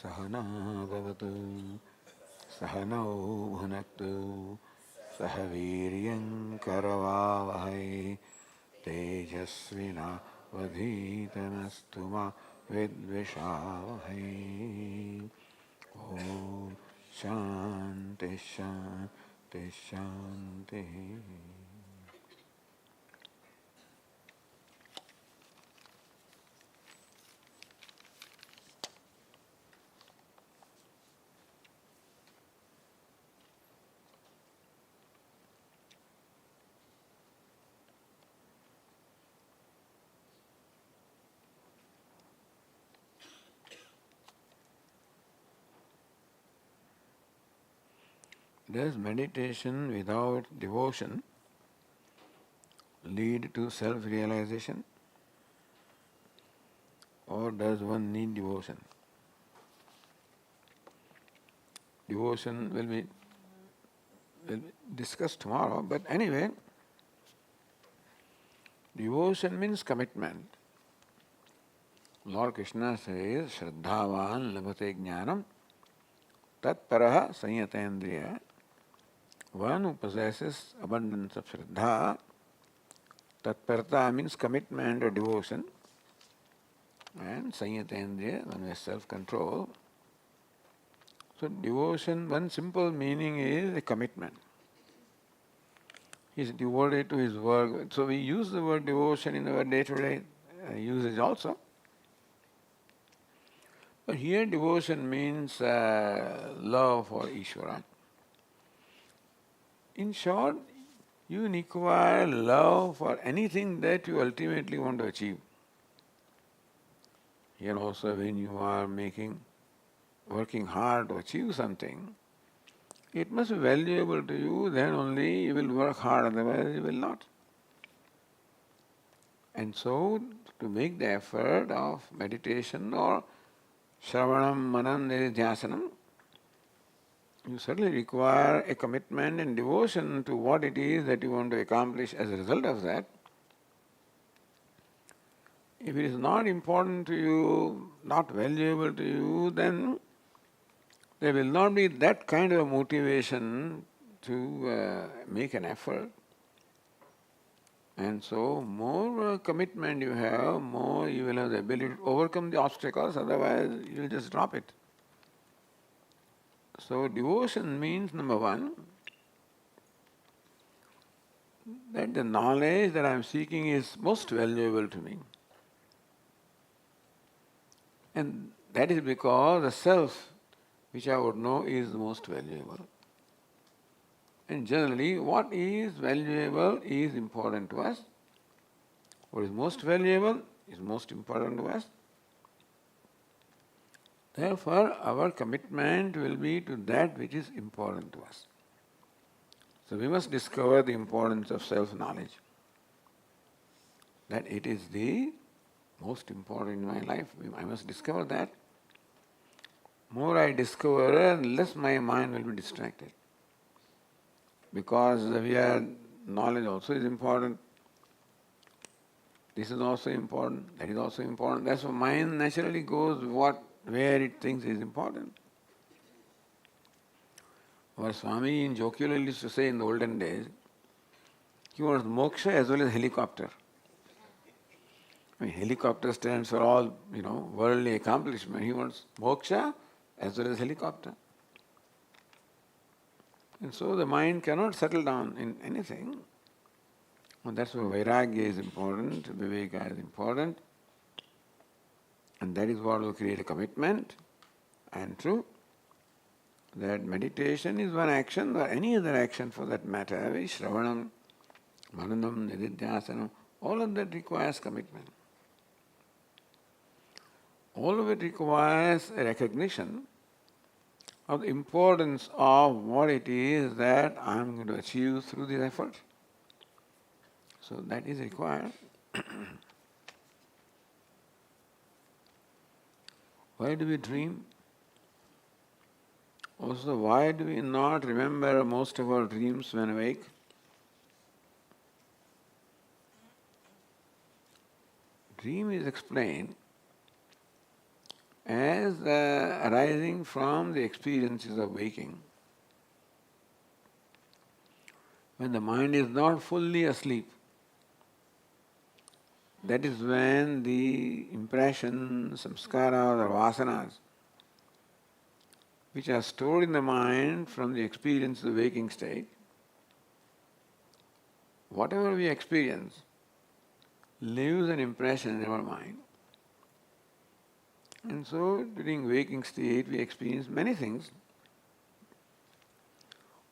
Sahana Bhavatu Sahanau Bhunaktu Sahaviryam Karavavahai Tejasvina Vadhitanastu ma Vidvishavahai. Om Shanti Shanti Shanti. Does meditation without devotion lead to self-realization, or does one need devotion? Devotion will be discussed tomorrow, but anyway, devotion means commitment. Lord Krishna says, Shraddhavan labhate jnanam tat paraha sanyatendriya. One who possesses abundance of Shraddha, tatparata means commitment or devotion, and sanyatendriya, one has self-control. So devotion, one simple meaning is a commitment. He is devoted to his work. So we use the word devotion in our day-to-day usage also. But here devotion means love for Ishvara. In short, you require love for anything that you ultimately want to achieve. Here also when you are working hard to achieve something, it must be valuable to you, then only you will work hard, otherwise you will not. And so, to make the effort of meditation or Shravanam, Manam, Nididhyasanam, you certainly require a commitment and devotion to what it is that you want to accomplish as a result of that. If it is not important to you, not valuable to you, then there will not be that kind of motivation to make an effort. And so, more commitment you have, more you will have the ability to overcome the obstacles, otherwise you will just drop it. So, devotion means, number one, that the knowledge that I am seeking is most valuable to me. And that is because the self which I would know is the most valuable. And generally, what is valuable is important to us. What is most valuable is most important to us. Therefore, our commitment will be to that which is important to us. So we must discover the importance of self-knowledge. That it is the most important in my life. I must discover that. More I discover, less my mind will be distracted. Because knowledge also is important. This is also important, that is also important. That's why mind naturally goes where it thinks is important. Our Swami in jocularly used to say in the olden days, he wants moksha as well as helicopter. I mean, helicopter stands for all, worldly accomplishment. He wants moksha as well as helicopter. And so the mind cannot settle down in anything. And that's why vairagya is important, viveka is important. And that is what will create a commitment. And true, that meditation is one action, or any other action for that matter, Shravanam, Mananam, Nididhyasanam, all of that requires commitment. All of it requires a recognition of the importance of what it is that I am going to achieve through this effort. So that is required. Why do we dream? Also, why do we not remember most of our dreams when awake? Dream is explained as arising from the experiences of waking. When the mind is not fully asleep, that is when the impressions, samskaras or vasanas, which are stored in the mind from the experience of the waking state, whatever we experience leaves an impression in our mind. And so during waking state we experience many things.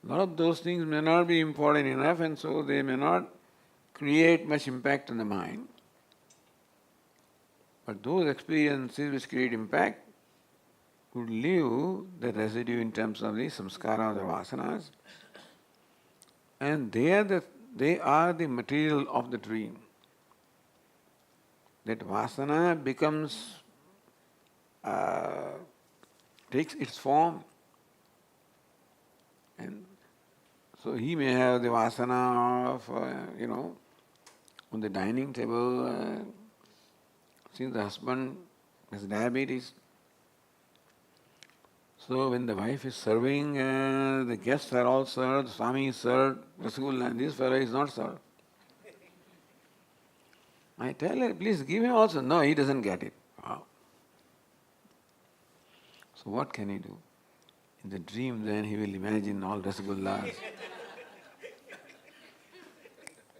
A lot of those things may not be important enough, and so they may not create much impact on the mind. But those experiences which create impact would leave the residue in terms of the samskaras or vasanas, and they are the material of the dream. That vasana becomes, takes its form, and so he may have the vasana of, on the dining table, since the husband has diabetes. So when the wife is serving, the guests are all served, Swami is served, Rasgulla, and this fellow is not served. I tell her, please give him also. No, he doesn't get it. Wow. So what can he do? In the dream then he will imagine all Rasgullas.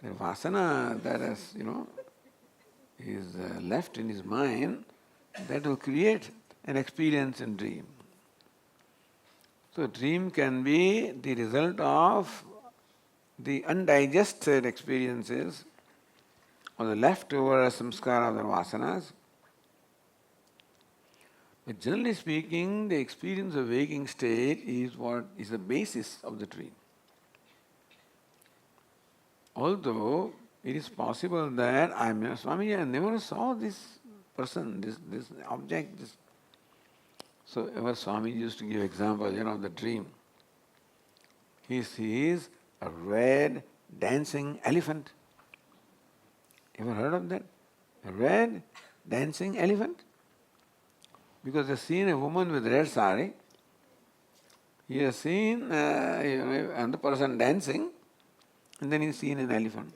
The vasana that is, is left in his mind, that will create an experience in dream. So dream can be the result of the undigested experiences or the leftover samskaras or vasanas. But generally speaking, the experience of waking state is what is the basis of the dream. Although it is possible that Swami, I never saw this person, this object, this. So our Swami used to give example, of the dream. He sees a red dancing elephant. Ever heard of that? A red dancing elephant? Because he has seen a woman with red sari. He has seen another person dancing, and then he's seen an elephant.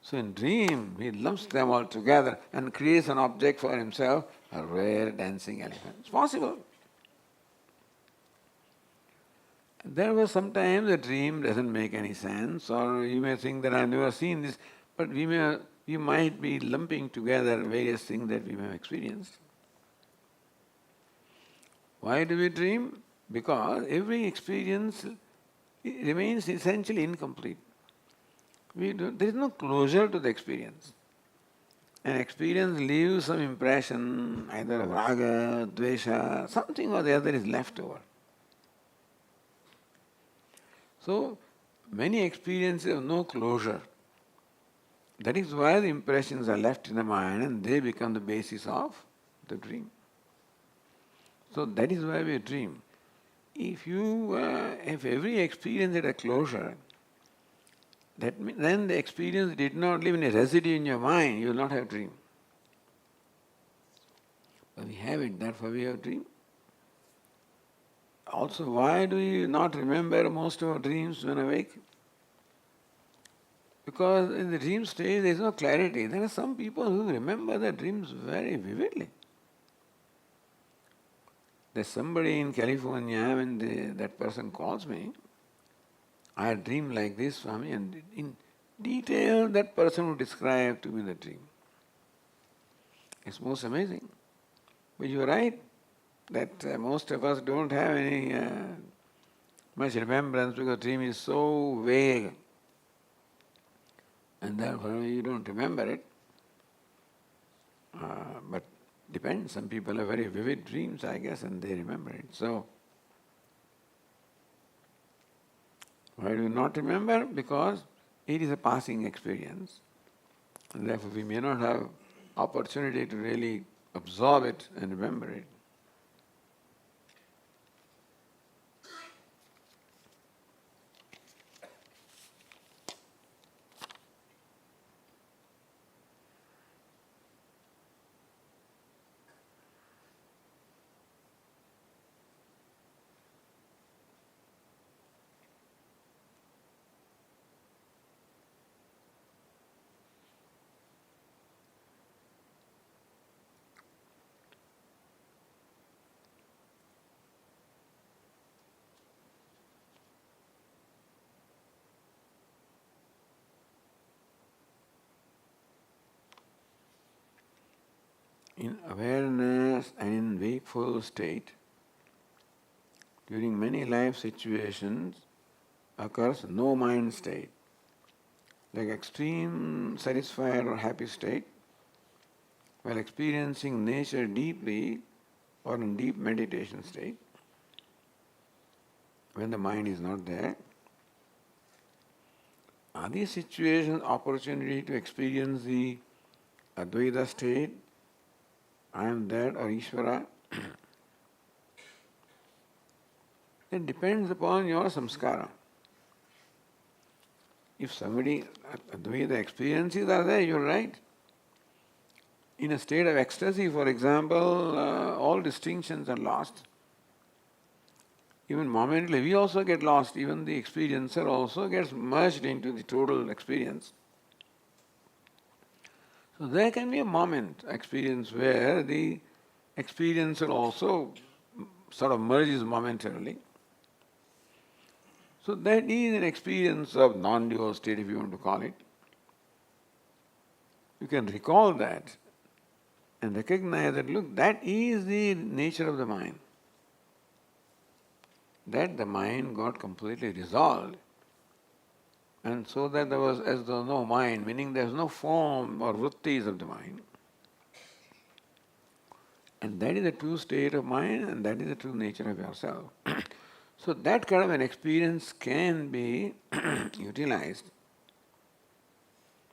So in dream, he lumps them all together and creates an object for himself, a rare dancing elephant. It's possible. There was sometimes a dream doesn't make any sense, or you may think that I've never seen this, but we might be lumping together various things that we may have experienced. Why do we dream? Because every experience remains essentially incomplete. There is no closure to the experience. An experience leaves some impression, either of raga, dvesha, something or the other is left over. So, many experiences have no closure. That is why the impressions are left in the mind and they become the basis of the dream. So that is why we dream. If every experience had a closure, then the experience did not leave any residue in your mind, you will not have dream. But we have it, therefore we have dream. Also, why do you not remember most of our dreams when awake? Because in the dream stage there is no clarity. There are some people who remember their dreams very vividly. There's somebody in California, when that person calls me, I had dreamed like this, Swami, and in detail that person would describe to me the dream. It's most amazing. But you're right that most of us don't have any much remembrance because dream is so vague, and therefore you don't remember it. But depends, some people have very vivid dreams, I guess, and they remember it. So, why do you not remember? Because it is a passing experience, and therefore we may not have opportunity to really absorb it and remember it. in awareness and in wakeful state, during many life situations occurs no mind state, like extreme satisfied or happy state, while experiencing nature deeply or in deep meditation state, when the mind is not there. Are these situations opportunity to experience the Advaita state, I am that or Ishvara? It depends upon your samskara. If somebody, Advaita experiences are there, you're right. In a state of ecstasy, for example, all distinctions are lost. Even momentarily, we also get lost. Even the experiencer also gets merged into the total experience. So there can be a moment, experience, where the experiencer also sort of merges momentarily. So that is an experience of non-dual state, if you want to call it. You can recall that and recognize that, look, that is the nature of the mind. That the mind got completely resolved. And so that there was as though no mind, meaning there is no form or vrittis of the mind. And that is the true state of mind, and that is the true nature of yourself. So that kind of an experience can be utilized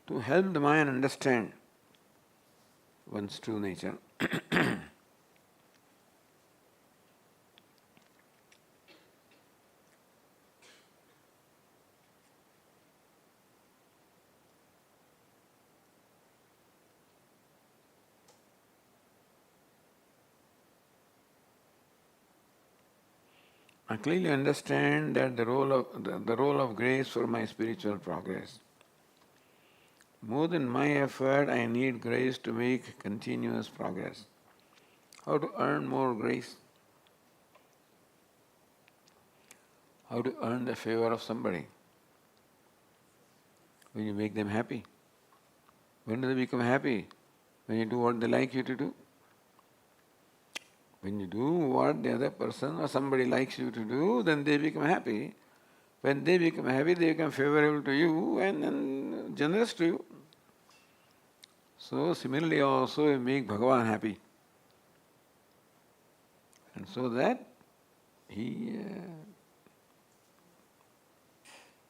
to help the mind understand one's true nature. I clearly understand that the role of grace for my spiritual progress. More than my effort, I need grace to make continuous progress. How to earn more grace? How to earn the favor of somebody? When you make them happy. When do they become happy? When you do what they like you to do. When you do what the other person or somebody likes you to do, then they become happy. When they become happy, they become favorable to you and generous to you. So similarly also you make Bhagavan happy. And so that he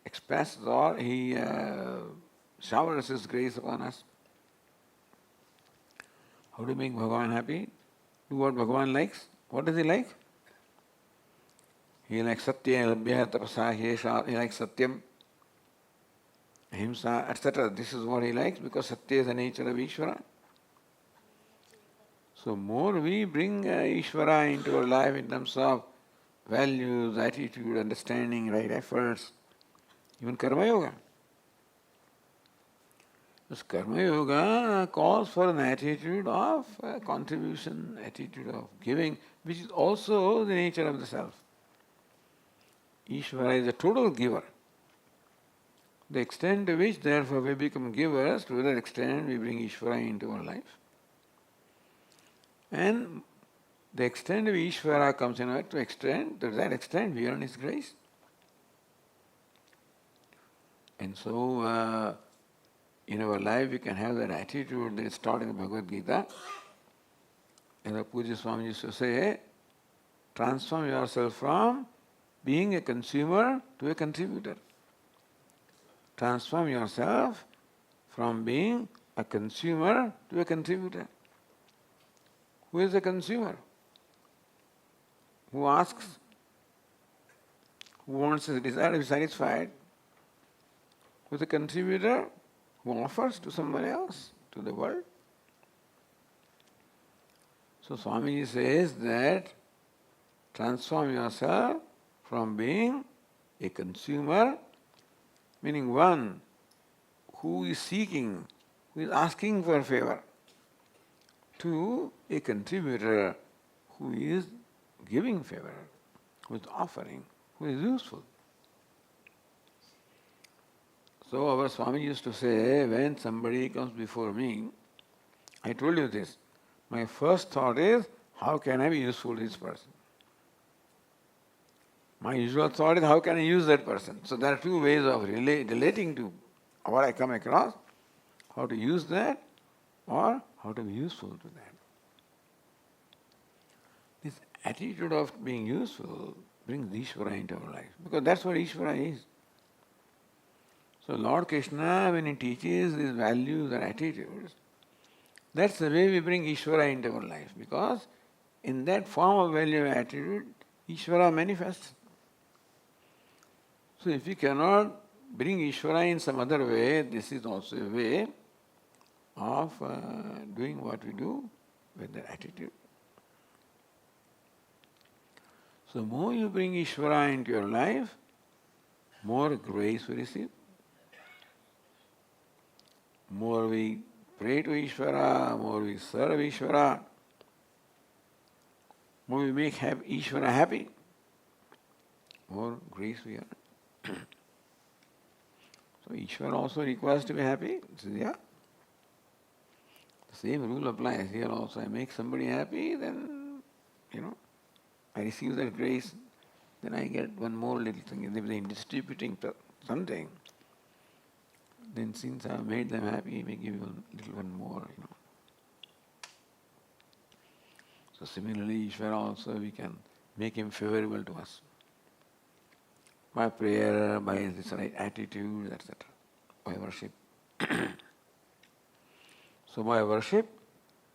expresses or he showers his grace upon us. How to make Bhagavan happy? Do what Bhagavan likes. What does he like? He likes Satya, Labhya, Tapasa, he likes Satyam, Ahimsa, etc. This is what he likes because Satya is the nature of Ishvara. So more we bring Ishvara into our life in terms of values, attitude, understanding, right efforts, even Karma Yoga. This Karma Yoga calls for an attitude of contribution, attitude of giving, which is also the nature of the self. Ishvara is a total giver. The extent to which, therefore, we become givers, to that extent we bring Ishvara into our life. And the extent of Ishvara comes in to that extent we earn His grace. And so, in our life we can have that attitude that is taught in the Bhagavad Gita. As our Puja Swami used to say, transform yourself from being a consumer to a contributor. Transform yourself from being a consumer to a contributor. Who is the consumer? Who asks? Who wants his desire to be satisfied? Who is the contributor? Who offers to somebody else, to the world. So Swamiji says that transform yourself from being a consumer, meaning one who is seeking, who is asking for favor, to a contributor who is giving favor, who is offering, who is useful. So our Swami used to say, when somebody comes before me, I told you this, my first thought is, how can I be useful to this person? My usual thought is, how can I use that person? So there are two ways of relating to what I come across, how to use that or how to be useful to that. This attitude of being useful brings Ishvara into our life, because that's what Ishvara is. So Lord Krishna, when He teaches these values and attitudes, that's the way we bring Ishvara into our life, because in that form of value and attitude, Ishvara manifests. So if we cannot bring Ishvara in some other way, this is also a way of doing what we do with that attitude. So more you bring Ishvara into your life, more grace we receive. More we pray to Ishvara, more we serve Ishvara, more we make Ishvara happy, more grace we earn. So Ishvara also requires to be happy. So yeah, the same rule applies here also. I make somebody happy, then, I receive that grace, then I get one more little thing. If they're distributing something, then since I have made them happy, I may give you a little one more, So similarly, Ishvara also, we can make him favorable to us. By prayer, by this right attitude, etc. By worship. So by worship,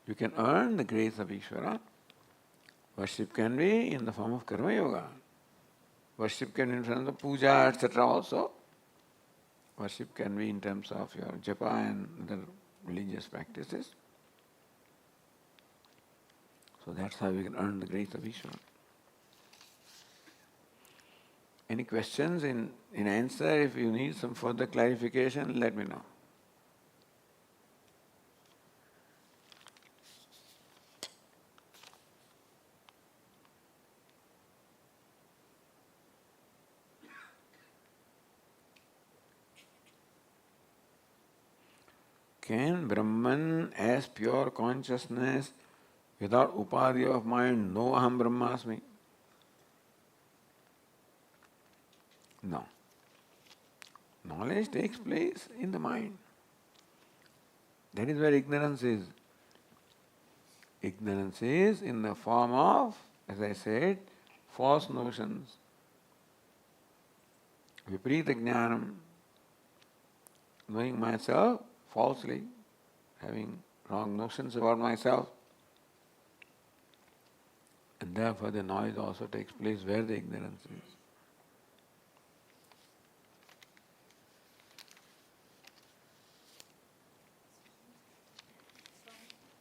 you can earn the grace of Ishvara. Worship can be in the form of karma yoga. Worship can be in terms of puja, etc. also. Worship can be in terms of your japa and other religious practices. So that's how we can earn the grace of Ishvara. Any questions in answer? If you need some further clarification, let me know. Can Brahman as pure consciousness without upadhi of mind know aham brahmasmi? No. Knowledge takes place in the mind. That is where ignorance is. Ignorance is in the form of, as I said, false notions. Viparita jnanam, knowing myself falsely, having wrong notions about myself. And therefore the knowledge also takes place where the ignorance is.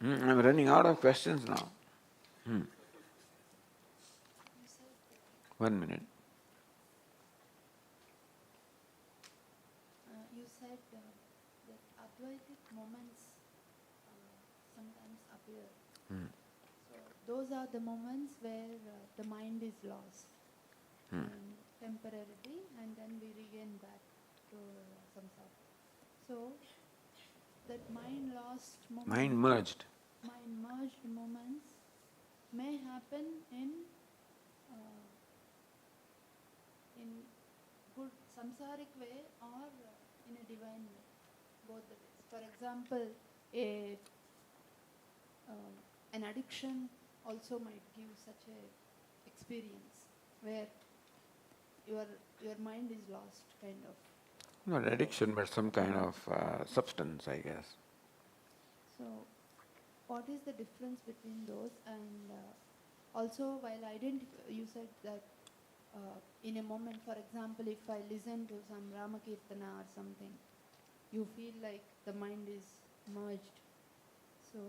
I'm running out of questions now. 1 minute. You said that Advaitic moments sometimes appear. So those are the moments where the mind is lost temporarily, and then we regain back to samsara. So that mind lost moments, Mind merged moments may happen in good samsaric way or in a divine way, both the ways. For example, an addiction also might give such a experience where your mind is lost, kind of. Not addiction, but some kind of substance, I guess. So, what is the difference between those? And also, while you said that in a moment, for example, if I listen to some Ramakirtana or something, you feel like the mind is merged. So,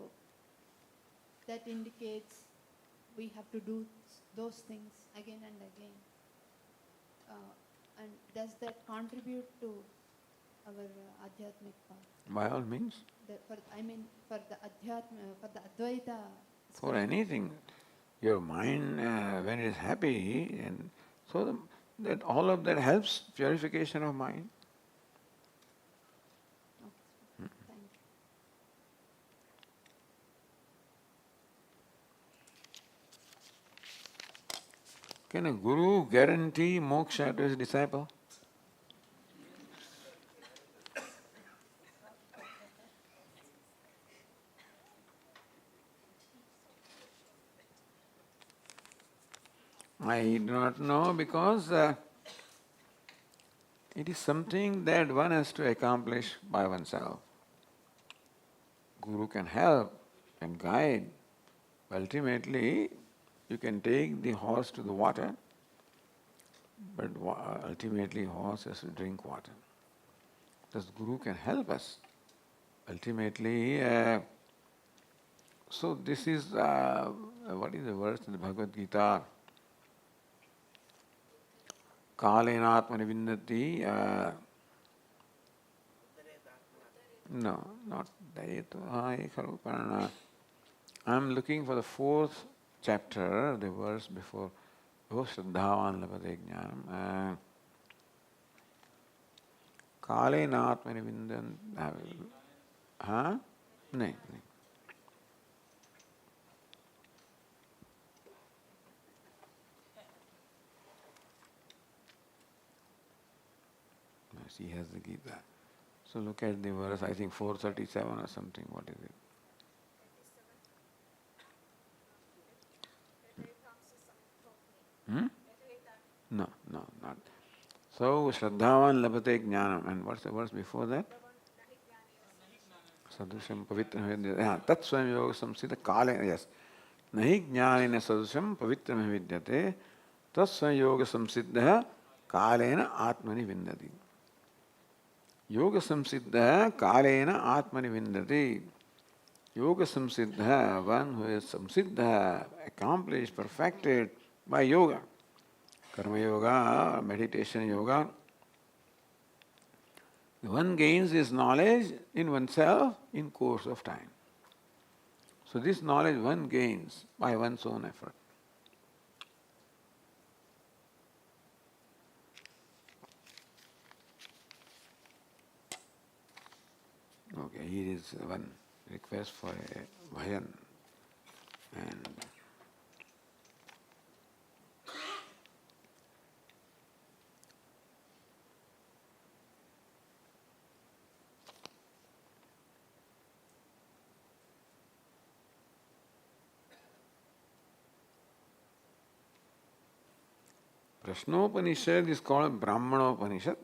that indicates we have to do those things again and again. And does that contribute to our adhyatmic path? By all means. For the adhyatma, for the Advaita. For anything. Your mind, when it is happy, and so that all of that helps purification of mind. Okay. Thank you. Can a guru guarantee moksha to his disciple? I do not know, because it is something that one has to accomplish by oneself. Guru can help and guide. Ultimately, you can take the horse to the water, but ultimately horse has to drink water. Thus Guru can help us. Ultimately, so this is, what is the verse in the Bhagavad Gita? Kalena atmani vindati. No, not that. I'm looking for the 4th chapter, the verse before. Oh, Shraddhavan labhate jnanam. Kalena atmani vindati. Huh? No. She has the Gita. So look at the verse, I think 437 or something. What is it? Hmm? No, not. So Shraddhavan labhate jnanam. And what's the verse before that? Sadhusham pavitram vidyate. Tat swam yoga samsita kale. Yes. Nahi jnanena sadhusham pavitram vidyate. Tat swam yoga samsiddha kalena atmani vindati. Yoga samsiddha kalena atmani vindati. Yoga samsiddha, one who is samsiddha, accomplished, perfected by yoga. Karma yoga, meditation yoga. One gains this knowledge in oneself in course of time. So this knowledge one gains by one's own effort. Okay, here is one request for a bhajan. And Prashnopanishad is called Brahmanopanishad,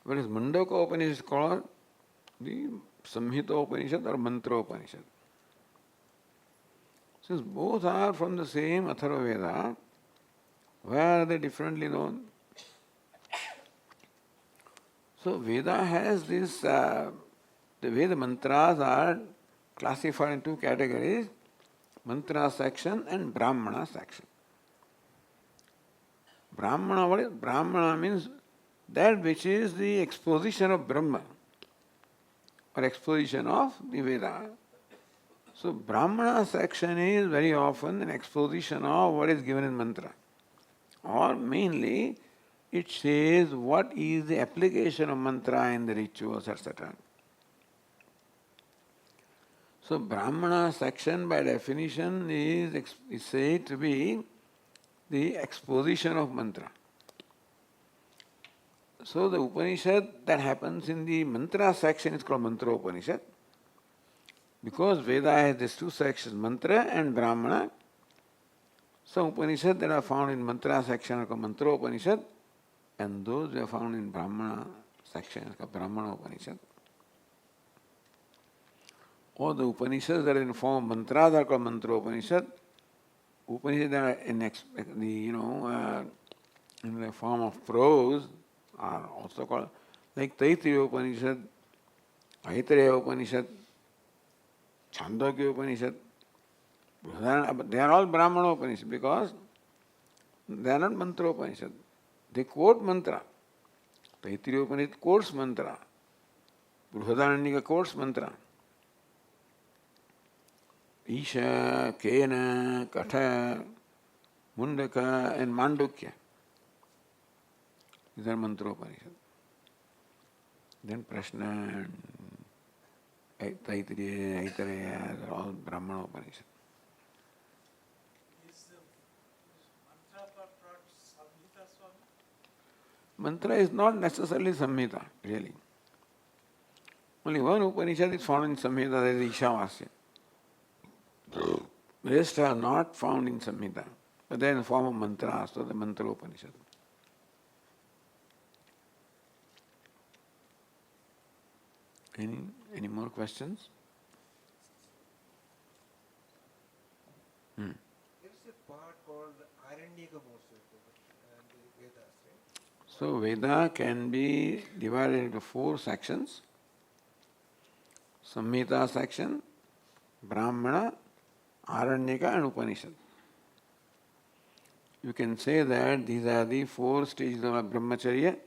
whereas Mundakopanishad is called the Samhitopanishad or Mantropanishad. Since both are from the same Atharva Veda, why are they differently known? So Veda has this, the Veda mantras are classified in 2 categories, mantra section and Brahmana section. Brahmana, what is Brahmana? Means that which is the exposition of Brahma or exposition of the Veda. So Brahmana section is very often an exposition of what is given in mantra. Or mainly it says what is the application of mantra in the rituals, etc. So Brahmana section by definition is said to be the exposition of mantra. So the Upanishad that happens in the mantra section is called Mantra Upanishad. Because Veda has these 2 sections, mantra and Brahmana. Some Upanishad that are found in mantra section are called Mantra Upanishad, and those that are found in Brahmana section are called Brahmana Upanishad. Or the Upanishads that are in form of mantras are called Mantra Upanishad. Upanishads that are in in the form of prose are also called, like Taittiriya Upanishad, Aitareya Upanishad, Chandogya Upanishad. They are all Brahmana Upanishad because they are not Mantra Upanishad. They quote mantra. Taittiriya Upanishad quotes mantra. Brihadaranyaka quotes mantra. Isha, Kena, Katha, Mundaka and Mandukya. These are Mantra Upanishad. Then Prashna and Taittiriya, Aitareya are all Brahmana Upanishad. Is mantra Mantra is not necessarily Samhita, really. Only one Upanishad is found in Samhita, that is Ishavasya. The rest are not found in Samhita, but they are in the form of mantras, so the Mantra Upanishad. Any more questions? There is a part called Aranyaka Moksha and the Vedas, right? So Veda can be divided into 4 sections. Samhita section, Brahmana, Aranyaka and Upanishad. You can say that these are the 4 stages of Brahmacharya,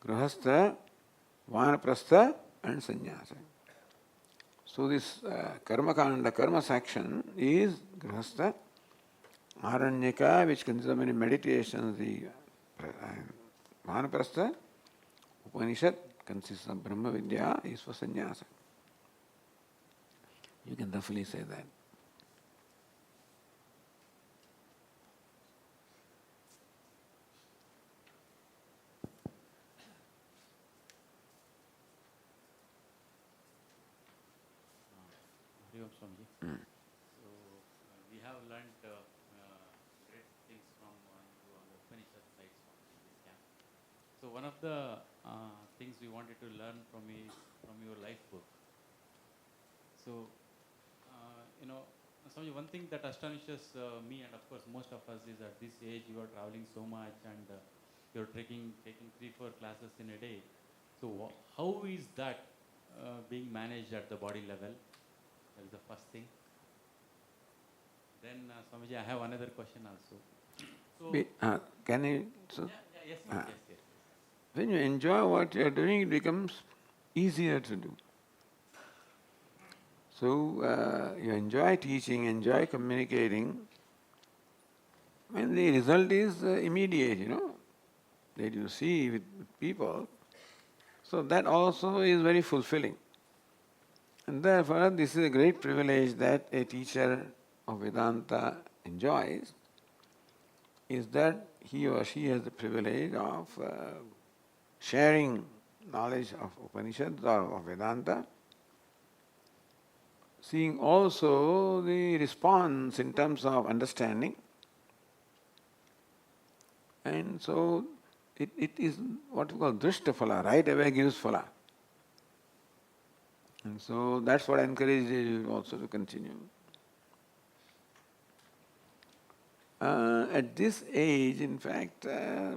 Grahastha, Vanaprastha and Sannyasa. So this Karma Kanda, Karma section is Grahastha, Aranyaka, which consists of many meditations, the Vanaprastha, Upanishad consists of Brahma Vidya, is for Sannyasa. You can definitely say that. Swamiji. So we have learned great things from you on the Upanishad side in this camp. So one of the things we wanted to learn from is from your life book. So Swamiji, one thing that astonishes me and of course most of us is at this age you are traveling so much and you're taking 3-4 classes in a day. So how is that being managed at the body level? That is the first thing. Then, Swamiji, I have another question also. So, can you? So, yes. when you enjoy what you are doing, it becomes easier to do. So, you enjoy teaching, enjoy communicating, and the result is immediate, that you see with people. So, that also is very fulfilling. And therefore, this is a great privilege that a teacher of Vedanta enjoys, is that he or she has the privilege of sharing knowledge of Upanishads or of Vedanta, seeing also the response in terms of understanding. And so, it is what we call Drishtaphala, right away gives phala. And so that's what encourages you also to continue. At this age, in fact,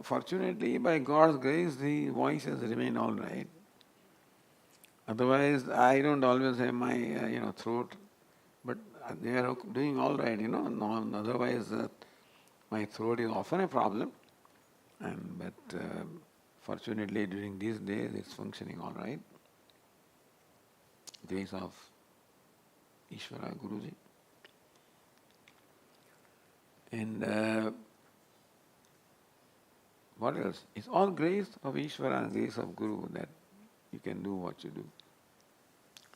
fortunately, by God's grace, the voice has remained all right. Otherwise, I don't always have my throat, but they are doing all right. No, otherwise, my throat is often a problem. But fortunately, during these days, it's functioning all right. Grace of Ishvara Guruji. And what else? It's all grace of Ishvara and grace of Guru that you can do what you do.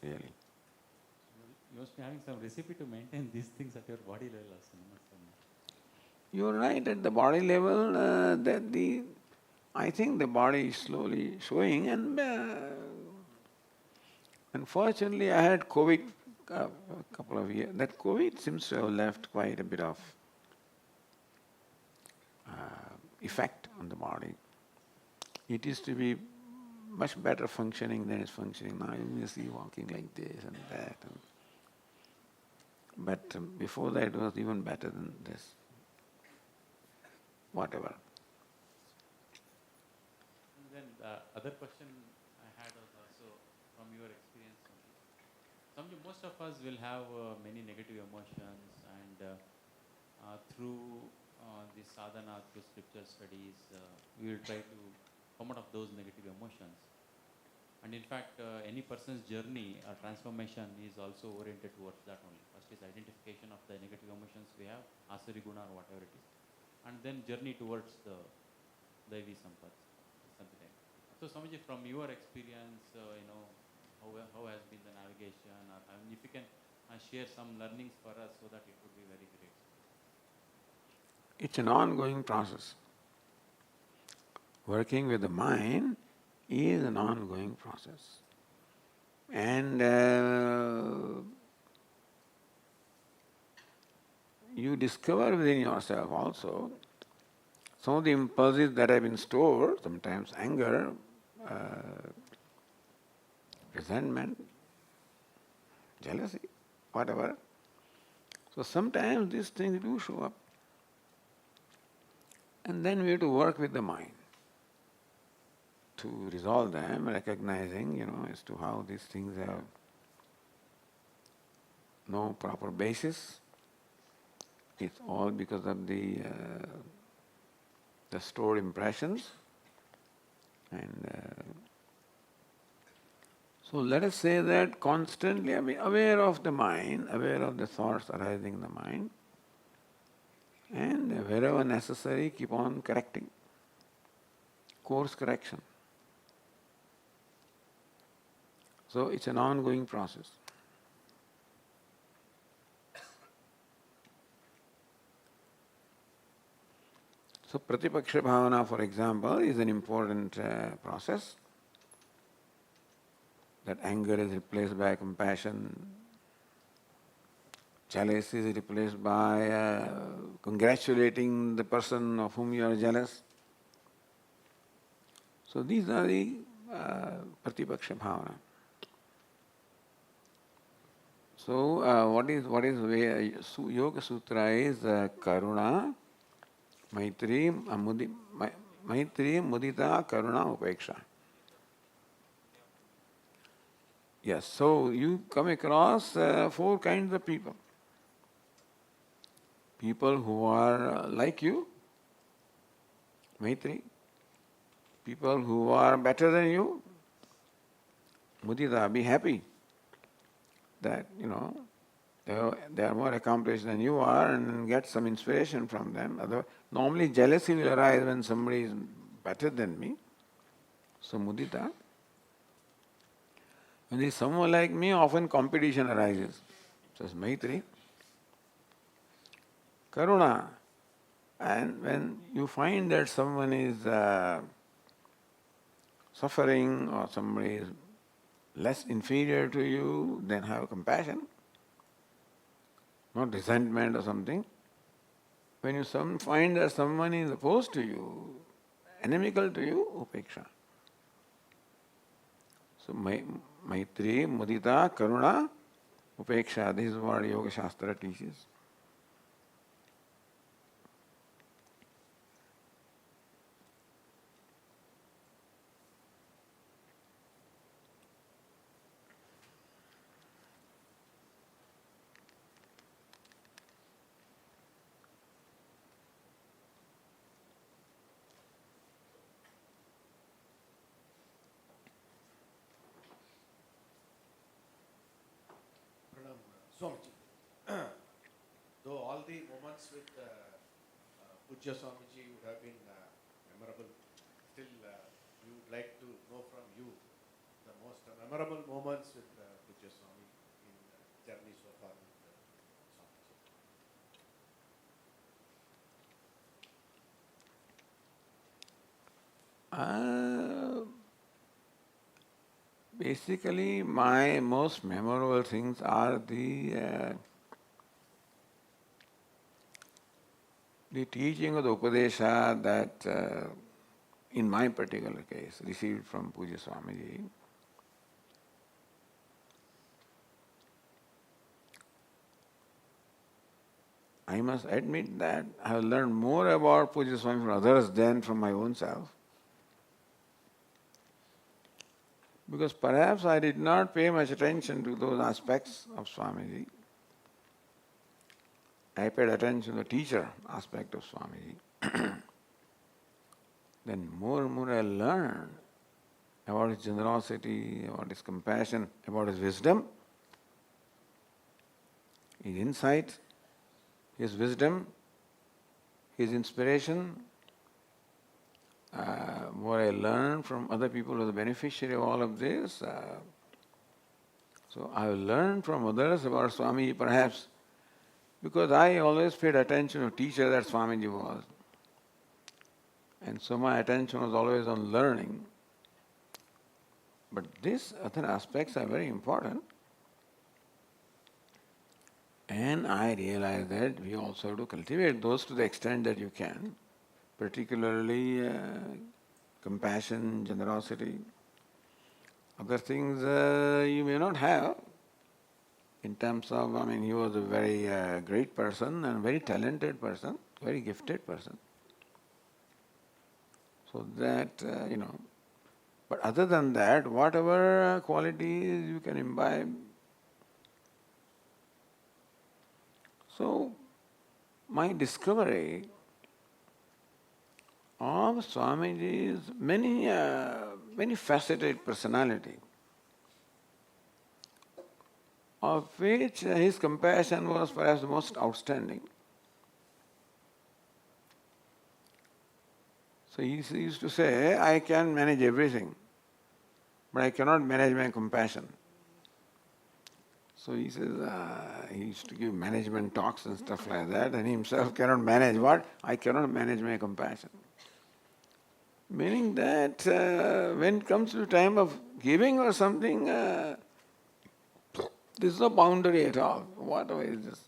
Really. You must be having some recipe to maintain these things at your body level also. You're right, at the body level, I think the body is slowly showing, and unfortunately I had COVID a couple of years. That COVID seems to have left quite a bit of effect on the body. It used to be much better functioning than it's functioning now. You may see walking like this and that. But before that it was even better than this. Whatever. And then the other question I had was also from your experience. Most of us will have many negative emotions, and through the sadhana, through scripture studies, we will try to come out of those negative emotions. And in fact, any person's journey or transformation is also oriented towards that only. First is identification of the negative emotions we have, asuri guna or whatever it is, and then journey towards the Daivi Sampat, something like that. So Swamiji, from your experience, how has been the navigation, or if you can share some learnings for us, so that it would be very great. It's an ongoing process. Working with the mind is an ongoing process. And you discover within yourself also some of the impulses that have been stored, sometimes anger, resentment, jealousy, whatever. So sometimes these things do show up. And then we have to work with the mind to resolve them, recognizing, as to how these things have no proper basis. It's all because of the stored impressions. And so let us say that constantly aware of the mind, aware of the thoughts arising in the mind, and wherever necessary, keep on correcting. Course correction. So it's an ongoing process. So Pratipaksha Bhavana, for example, is an important process. That anger is replaced by compassion, jealousy is replaced by congratulating the person of whom you are jealous. So these are the Pratipaksha Bhavana. So what is Yoga Sutra is Karuna, Maitri, Mudita, Karuna, Upeksha. Yes, so you come across 4 kinds of people. People who are like you, Maitri. People who are better than you, Mudita, be happy that, they are more accomplished than you are and get some inspiration from them. Normally jealousy will arise when somebody is better than me. So Mudita. When there is someone like me, often competition arises. So it's Maitri. Karuna. And when you find that someone is suffering or somebody is less inferior to you, then have compassion. Not resentment or something. When you find that someone is opposed to you, inimical to you, upeksha. So Maitri, Mudita, Karuna, Upeksha, this is what Yoga Shastra teaches. Swamiji, though all the moments with Pujya Swamiji would have been memorable, still we would like to know from you the most memorable moments with Pujya Swami in journey so far with Swamiji. Basically, my most memorable things are the teaching of the Upadesha that, in my particular case, received from Pujya Swamiji. I must admit that I have learned more about Pujya Swami from others than from my own self. Because perhaps I did not pay much attention to those aspects of Swamiji. I paid attention to the teacher aspect of Swamiji. Then more and more I learned about his generosity, about his compassion, about his wisdom, his insight, his wisdom, his inspiration. What I learned from other people who are the beneficiary of all of this. So I have learned from others about Swamiji perhaps because I always paid attention to teacher that Swamiji was. And so my attention was always on learning. But these other aspects are very important. And I realized that we also have to cultivate those to the extent that you can, particularly compassion, generosity. Other things you may not have in terms of, he was a very great person and very talented person, very gifted person. So that, but other than that, whatever qualities you can imbibe. So, my discovery of Swamiji's many faceted personality, of which his compassion was perhaps the most outstanding. So he used to say, I can manage everything, but I cannot manage my compassion. So he says, he used to give management talks and stuff like that, and he himself cannot manage what? I cannot manage my compassion. Meaning that when it comes to the time of giving or something, there is no boundary at all. Whatever is this.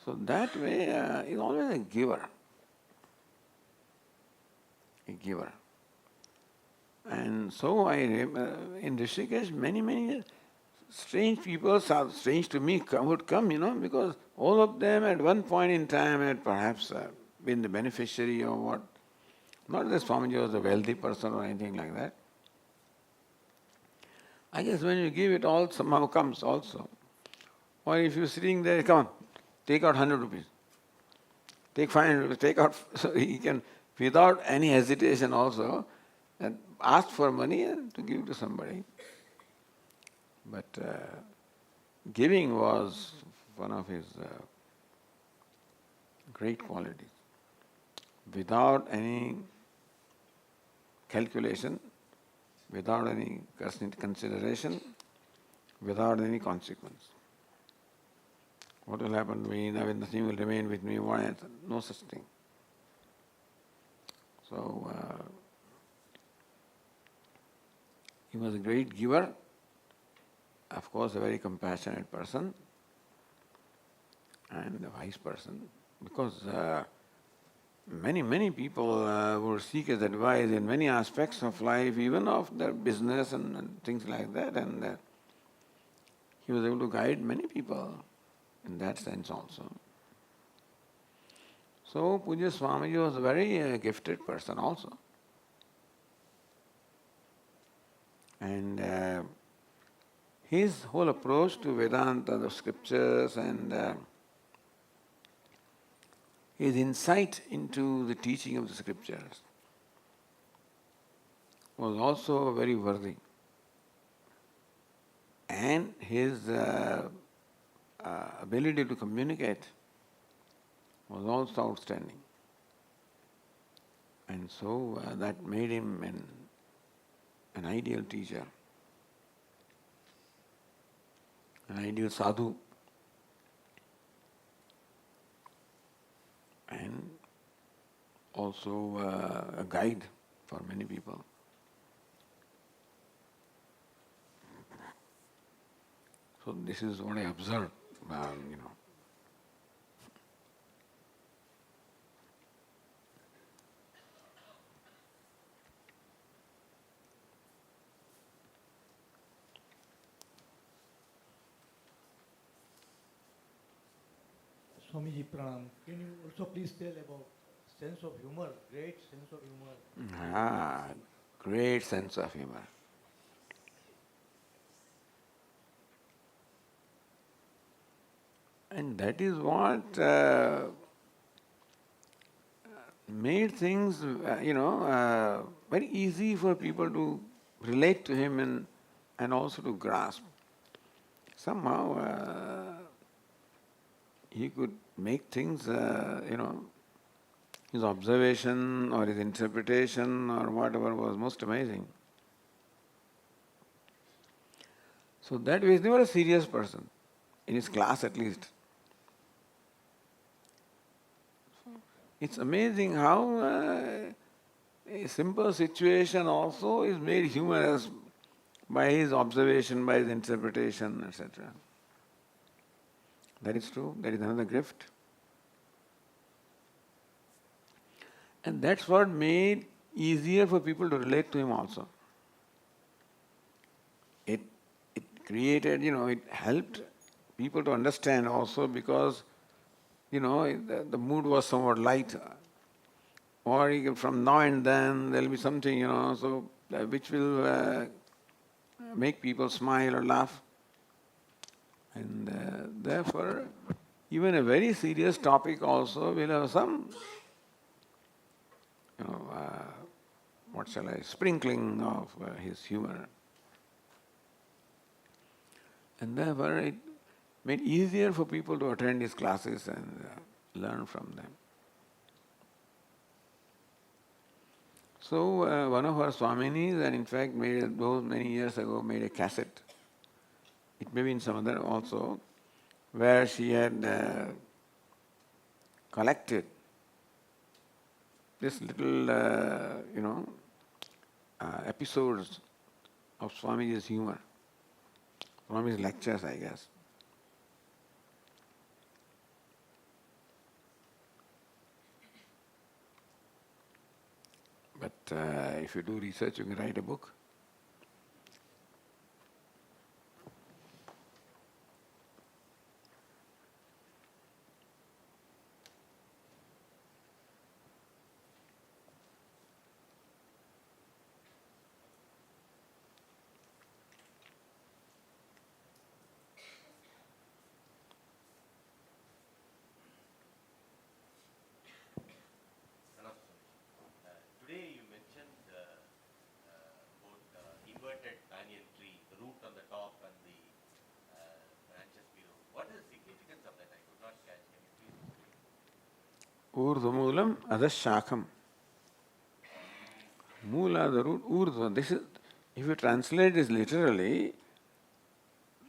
So that way, he's always a giver. A giver. And so in Rishikesh, many strange people, strange to me, would come, because all of them at one point in time had perhaps been the beneficiary of what. Not that Swamiji was a wealthy person or anything like that. I guess when you give, it all somehow comes also. Or if you're sitting there, come on, take out 100 rupees. Take 500 rupees, take out. So he can, without any hesitation also, and ask for money to give to somebody. But giving was one of his great qualities. Without any calculation, without any consideration, without any consequence. What will happen to me? Nothing will remain with me. Why? No such thing. So, he was a great giver, of course a very compassionate person and a wise person, because many people would seek his advice in many aspects of life, even of their business and things like that, and he was able to guide many people in that sense also. So Pujya Swamiji was a very gifted person also. And his whole approach to Vedanta, the scriptures, and his insight into the teaching of the scriptures was also very worthy. And his ability to communicate was also outstanding. And so that made him an ideal teacher, an ideal sadhu, and also a guide for many people. So this is what I observed, Swamiji Pranam, can you also please tell about sense of humor, great sense of humor? Great sense of humor. And that is what made things, very easy for people to relate to him and also to grasp. Somehow he could make things, his observation or his interpretation or whatever was most amazing. So that way, he was never a serious person, in his class at least. It's amazing how a simple situation also is made humorous by his observation, by his interpretation, etc. That is true, that is another gift. And that's what made easier for people to relate to him also. It created, it helped people to understand also because, the mood was somewhat light. Or from now and then there will be something, which will make people smile or laugh. And therefore, even a very serious topic also will have some, sprinkling of his humor. And therefore it made easier for people to attend his classes and learn from them. So one of our Swaminis, and in fact those many years ago, made a cassette. It may be in some other also, where she had collected this little, episodes of Swamiji's humor, Swamiji's lectures, I guess. But if you do research, you can write a book. Today you mentioned about inverted banyan tree, the root on the top and the branches below. What is the significance of that? I could not catch. Can you please explain? Urdhvamulam adashakam. Mula, the root, urdhva. This is, if you translate this literally,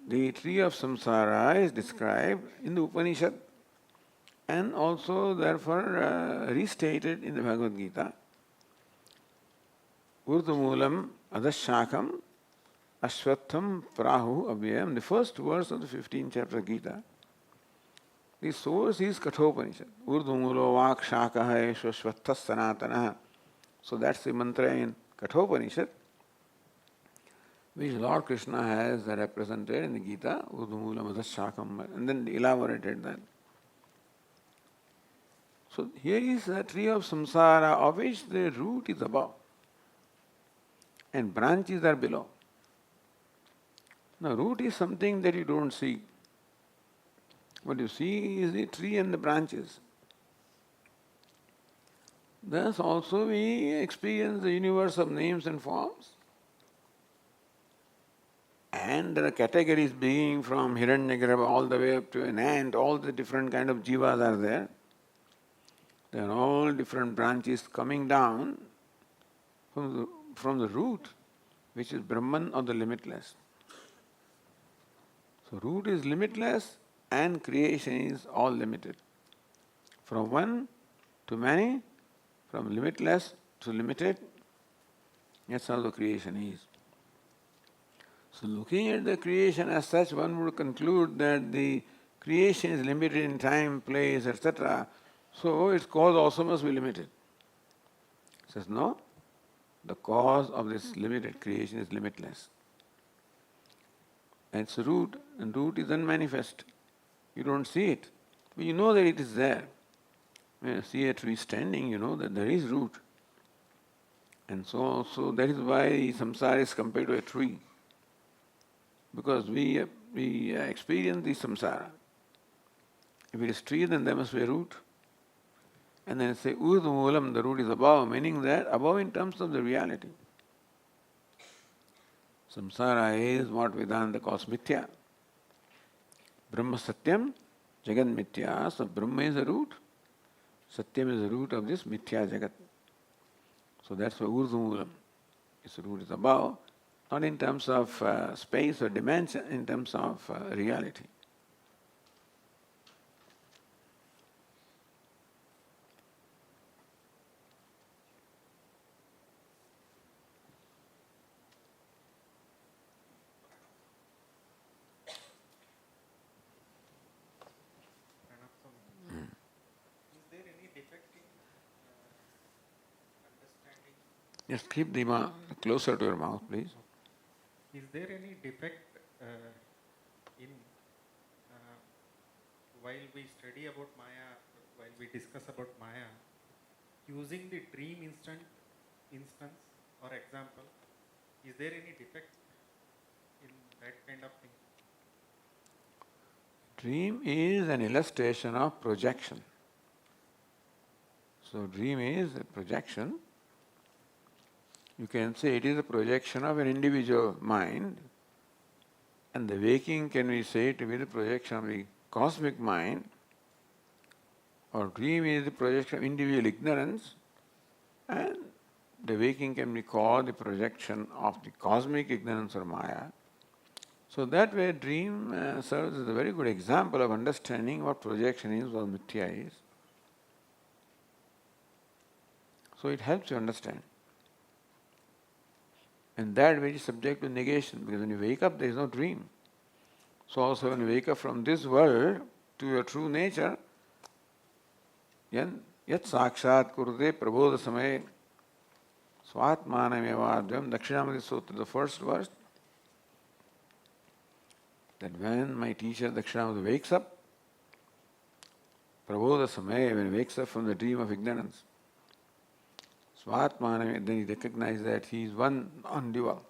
the tree of samsara is described in the Upanishad and also therefore restated in the Bhagavad Gita. Urdhvamulam adashakam ashwatham prahu avyayam. The first verse of the 15th chapter of Gita. The source is Kathopanishad. Urdhvamulo vak shakaha shashvathas sanatanaha. So that's the mantra in Kathopanishad, which Lord Krishna has represented in the Gita, Urdhvamulam adashakam, and then elaborated that. So here is a tree of samsara of which the root is above and branches are below. Now root is something that you don't see. What you see is the tree and the branches. Thus also we experience the universe of names and forms. And there are categories beginning from Hiranyagarbha all the way up to an ant, all the different kind of jivas are there. They are all different branches coming down from the root, which is Brahman or the limitless. So root is limitless and creation is all limited. From one to many, from limitless to limited, that's how the creation is. So looking at the creation as such, one would conclude that the creation is limited in time, place, etc. So its cause also must be limited. It says no, the cause of this limited creation is limitless. And it's root, and root is unmanifest. You don't see it, but you know that it is there. When you see a tree standing, you know that there is root. And so that is why samsara is compared to a tree. Because we experience the samsara. If it is tree, then there must be a root. And then say urdhvamulam, the root is above, meaning that above in terms of the reality. Samsara is what Vedanta calls mithya. Brahma satyam, jagat mithya. So Brahma is the root. Satyam is the root of this mithya jagat. So that's why urdhvamulam. Its root is above, not in terms of space or dimension, in terms of reality. Just keep the mouth closer to your mouth, please. Is there any defect in while we study about Maya, while we discuss about Maya, using the dream instance or example? Is there any defect in that kind of thing? Dream is an illustration of projection. So dream is a projection. You can say it is a projection of an individual mind, and the waking can be said to be the projection of the cosmic mind, or dream is the projection of individual ignorance, and the waking can be called the projection of the cosmic ignorance or Maya. So that way dream serves as a very good example of understanding what projection is, what mithya is. So it helps you understand. And that way is subject to negation, because when you wake up there is no dream. So also when you wake up from this world to your true nature, yat sakshat kurute prabodha samaye swatmanamevadhyam Dakshinamurti Sutra, the first verse, that when my teacher Dakshinamurti wakes up, prabodha samaye, when he wakes up from the dream of ignorance, swatmanam, then he recognizes that he is one non-dual.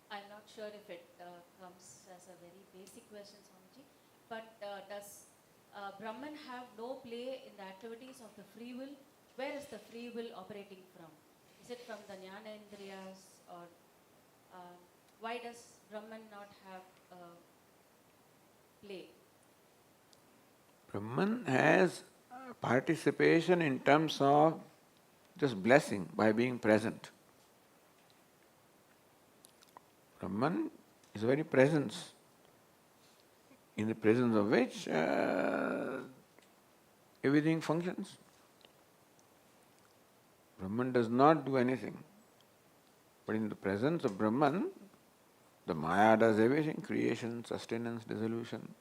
I'm not sure if it comes as a very basic question, Swamiji, but does Brahman have no play in the activities of the free will? Where is the free will operating from? Is it from the Jnana Indriyas, or why does Brahman not have play? Brahman has participation in terms of just blessing by being present. Brahman is very presence, in the presence of which everything functions. Brahman does not do anything. But in the presence of Brahman, the Maya does everything: creation, sustenance, dissolution.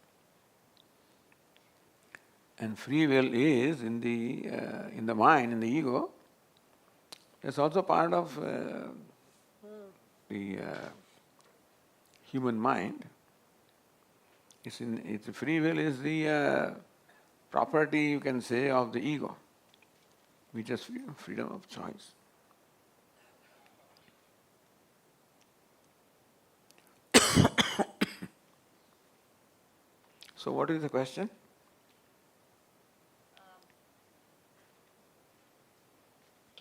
And free will is in the mind, in the ego. It's also part of the human mind. It's free will is the property, you can say, of the ego, which is freedom of choice. So what is the question?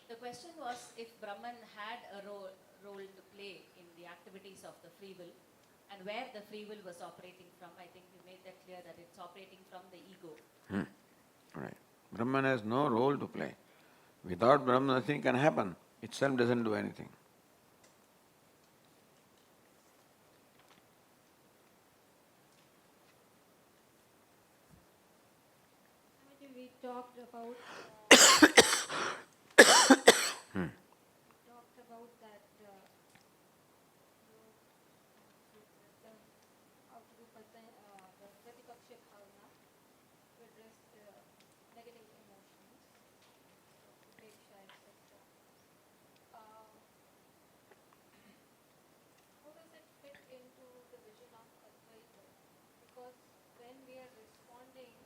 The question was if Brahman had a role to play in the activities of the free will, and where the free will was operating from. I think you made that clear, that it's operating from the ego. Right. Brahman has no role to play. Without Brahman, nothing can happen. Itself doesn't do anything. We talked about that how to do the Pratikaksha Bhavana to address the negative emotions, upeksha, etc. How does it fit into the vision of Advaita? Because when we are responding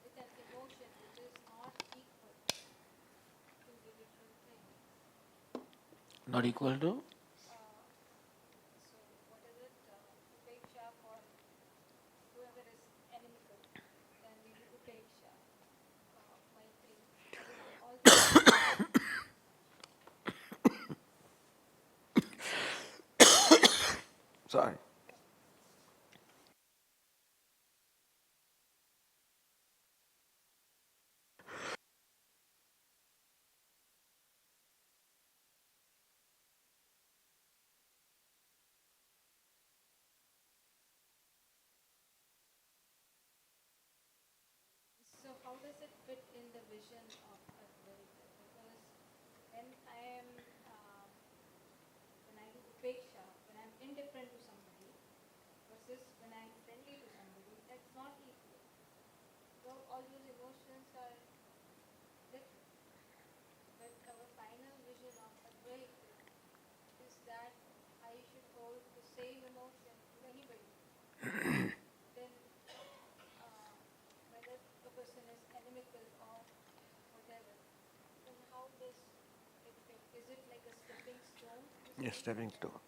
with an emotion which is not equal to individual things, Not equal to? so what is it? Upeksha for whoever is inimical, then we do upeksha, maitri, all Sorry. exists when I'm friendly to somebody, that's not equal. So all those emotions are different. But our final vision of Advaita is that I should hold the same emotion to anybody. Then whether a person is inimical or whatever, then how does it fit? Is it like a stepping stone? Yes, stepping stone.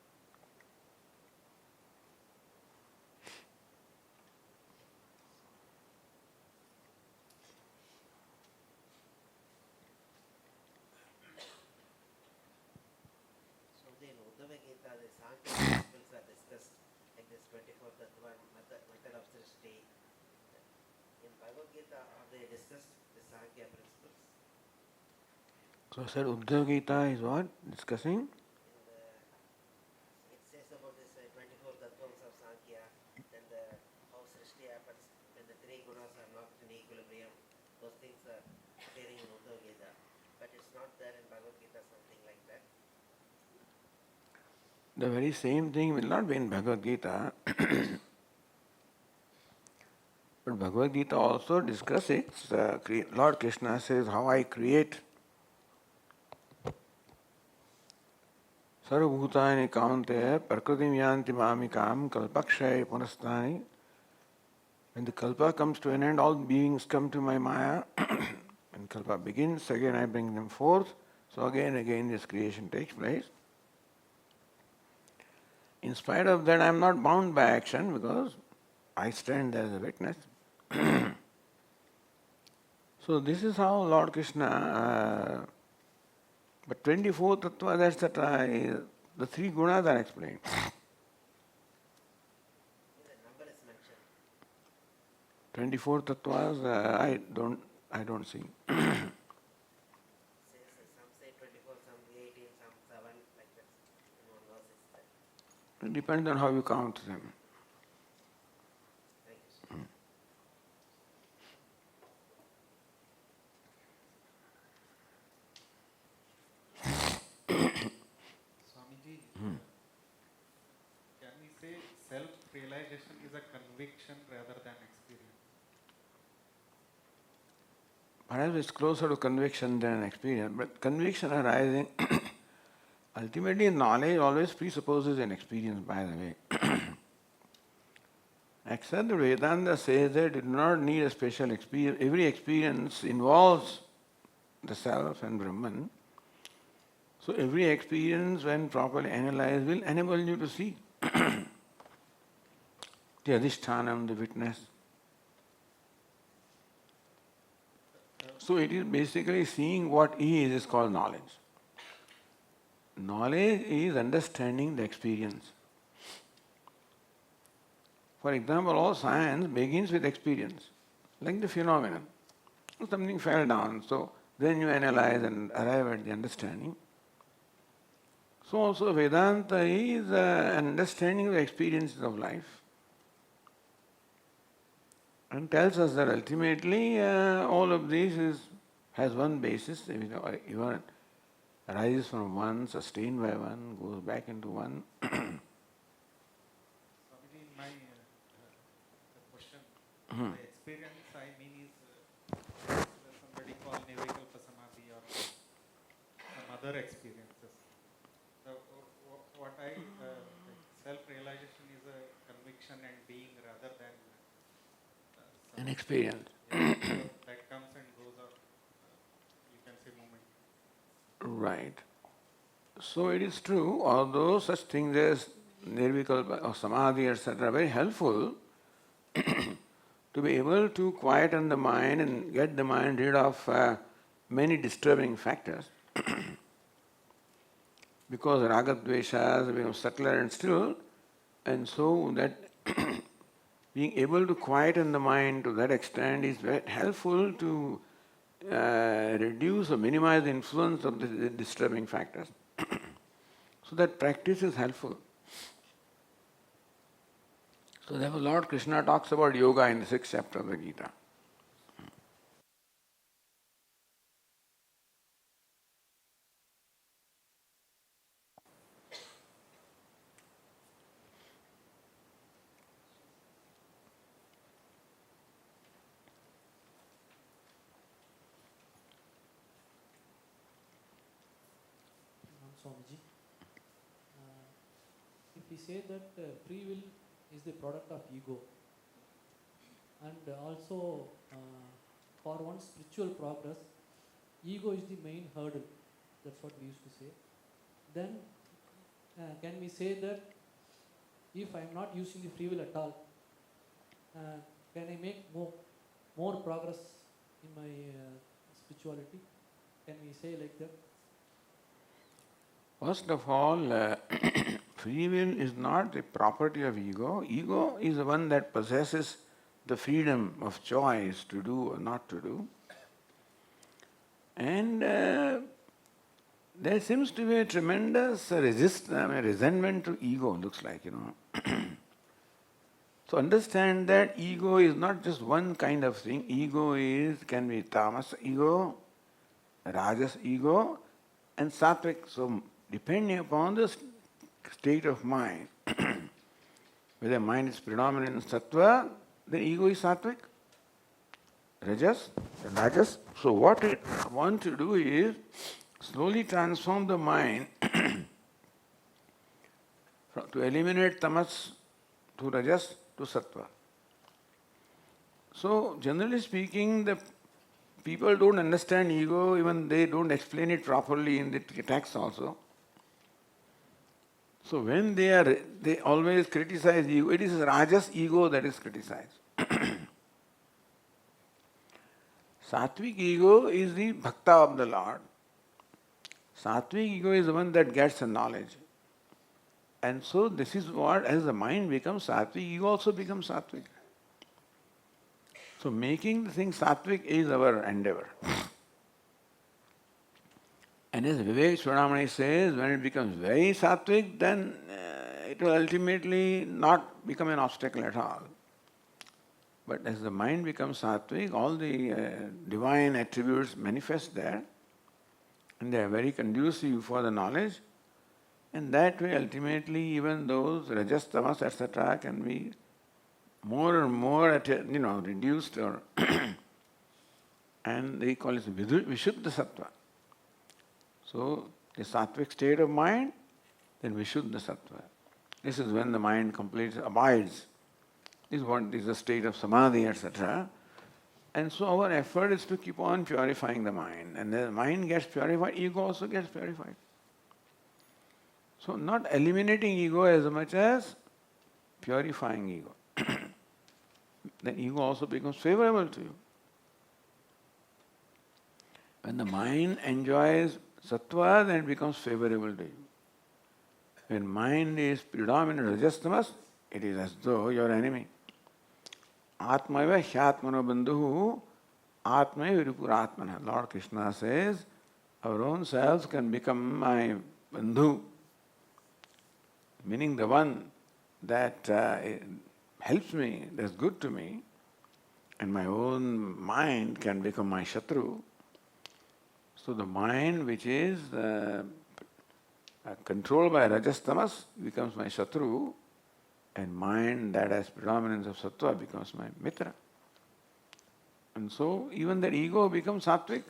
So in Uddhava Gita, the Sankhya principles are discussed like this 24th Tattva, method of Srishti. In Bhagavad Gita, are they discussed the Sankhya principles? So, sir, Uddhava Gita is what? Discussing? It says about this 24 Tattvams of Sankhya, then how Srishti happens when the three gunas are not in equilibrium. Those things are appearing in Uddhava Gita. But it's not there in Bhagavad Gita, something like that. The very same thing will not be in Bhagavad Gita. But Bhagavad Gita also discusses, Lord Krishna says, how I create Sarvabhutani Kaunteya Prakritim Yanti Mamikam Kalpakshay Punastani. When the Kalpa comes to an end, all beings come to my Maya. When Kalpa begins, again I bring them forth. So again this creation takes place. In spite of that, I am not bound by action because I stand as a witness. So this is how Lord Krishna, but 24 tattva, etc., the three gunas are explained. The number is mentioned. 24 tattvas, I don't see. Says, some say 24, some 18, some 7, like that. In one verse it's there. It depends on how you count them. Thank you, sir. Swamiji, can we say self-realization is a conviction rather than experience? Perhaps it's closer to conviction than experience, but conviction arising, ultimately knowledge always presupposes an experience, by the way. Except the Vedanta says that it does not need a special experience. Every experience involves the self and Brahman. So every experience, when properly analyzed, will enable you to see the adhishthanam, the witness. So it is basically seeing what is called knowledge. Knowledge is understanding the experience. For example, all science begins with experience, like the phenomenon. Something fell down, so then you analyze and arrive at the understanding. So also Vedanta is an understanding of the experiences of life and tells us that ultimately all of this has one basis, even arises from one, sustained by one, goes back into one. Swamiji, in my question, the experience I mean is somebody called Nirvikalpa Samadhi or some other experiences. So what I self-realization is a conviction and being rather than An experience. that comes and goes up. You can say moment. Right. So it is true, although such things as Nirvikalpa or Samadhi, etc., are very helpful to be able to quieten the mind and get the mind rid of many disturbing factors. Because ragadveshas become subtler and still, and so that being able to quieten the mind to that extent is very helpful to reduce or minimize the influence of the disturbing factors. So that practice is helpful. So therefore Lord Krishna talks about yoga in the 6th chapter of the Gita. we say that free will is the product of ego, and also for one's spiritual progress, ego is the main hurdle. That's what we used to say. Then can we say that if I am not using the free will at all, can I make more progress in my spirituality? Can we say like that? First of all, free will is not a property of ego. Ego is the one that possesses the freedom of choice to do or not to do. And there seems to be a tremendous resentment to ego, looks like, So understand that ego is not just one kind of thing. Ego can be tamas ego, rajas ego, and sattvic. So depending upon the state of mind, whether mind is predominant in sattva, then ego is sattvic, rajas, rajas. So what we want to do is slowly transform the mind to eliminate tamas to rajas to sattva. So generally speaking, the people don't understand ego, even they don't explain it properly in the text also. So when they always criticize ego, it is rajas ego that is criticized. Sattvic ego is the bhakta of the Lord. Sattvic ego is the one that gets the knowledge. And so this is what, as the mind becomes sattvic, ego also becomes sattvic. So making the thing sattvic is our endeavor. And as Vivek Chudamani says, when it becomes very sattvic, then it will ultimately not become an obstacle at all. But as the mind becomes sattvic, all the divine attributes manifest there, and they are very conducive for the knowledge, and that way ultimately even those rajas, tamas, etc. can be more and more reduced, or and they call it Vishuddha Sattva. So the sattvic state of mind, then Vishuddha Sattva. This is when the mind completely abides. This is what is the state of samadhi, etc. And so our effort is to keep on purifying the mind. And the mind gets purified, ego also gets purified. So not eliminating ego as much as purifying ego. Then ego also becomes favorable to you. When the mind enjoys sattva, then it becomes favorable to you. When mind is predominant rajas tamas, it is as though your enemy. Atmaiva hyatmano bandhu atmaiva vipuratmana. Lord Krishna says, our own selves can become my bandhu, meaning the one that helps me, that's good to me, and my own mind can become my shatru. So the mind which is controlled by rajas tamas becomes my shatru, and mind that has predominance of sattva becomes my mitra. And so even that ego becomes sattvic,